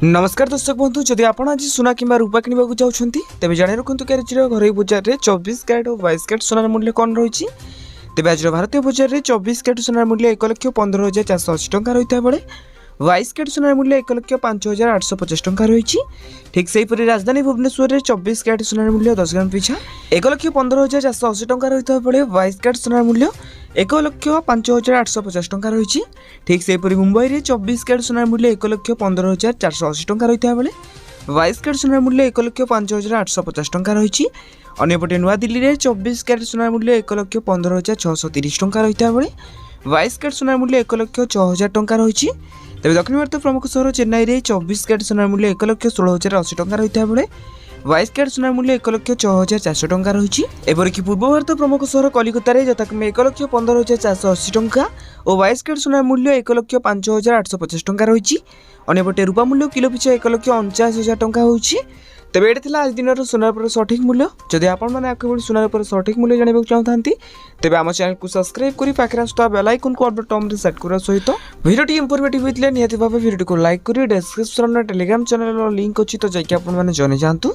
नमस्कार दर्शक बंधु जदि आप आज सुना कि रूपा किणवा चाहते तेज जाणी रखु कि घर बजार में 24 कैरेट और 22 कैरेट सोनार मूल्य कौन रही तेज आज भारतीय बजार में 24 कैरेट सोनार मूल्य 1,15,480 टंका रही है बेले 22 कैरेट सोनार मूल्य 1,05,850 टंका रही। ठीक से हीपरि राजधानी भुवनेश्वर में 24 कैरेट सोनार मूल्य 10 ग्राम पिछा 1,15,480 टंका रही है बेले 22 कैरेट सोनार मूल्य 1,05,850 टंका रही। ठीक से हीपरि मुंबई में 24 कैरेट सोनार मूल्य 1,15,480 टंका रही है बेले 22 कैरेट सोनार मूल्य 1,05,850 टंका रही। अन्यपटे नुआदिल्ली में 24 कैरेट सोनार मूल्य 1,15,630 टंका रही है बेले 22 कैरेट सोनार मूल्य 1,06,000 टंका रही। तेज दक्षिण भारत प्रमुख सहर चेन्नई में 24 कैरेट सोनार मूल्य 1,16,080 टंका रही है बेले 22 कैरेट सोनार मूल्य 1,06,400 टंका रही। एपरिक पूर्व भारत प्रमुख सहर कलिकता में यथाक्रमे 1,15,480 टंका और 22 कैरेट सोनार मूल्य 1,05,850 टंका रही। अन्यपटे रूपा मूल्य किलो पिछा 1,49,000 टंका होची। तेज ये आज दिन सोनार पर सठिक मूल्य। जदि आपड़ी सोनार पर सठिक मूल्य जानवा चाहते तेज आम चैनल को सब्सक्राइब कर पाखे आसुवा बेल आइकन को ऑल बटन में सेट करने सहित वीडियोटी इंफॉर्मेटिव होता है निहाती भाव वीडियो को लाइक करें। डिस्क्रिप्शन टेलीग्राम चैनल लिंक अच्छी तो जाकि आपने जानी जातु।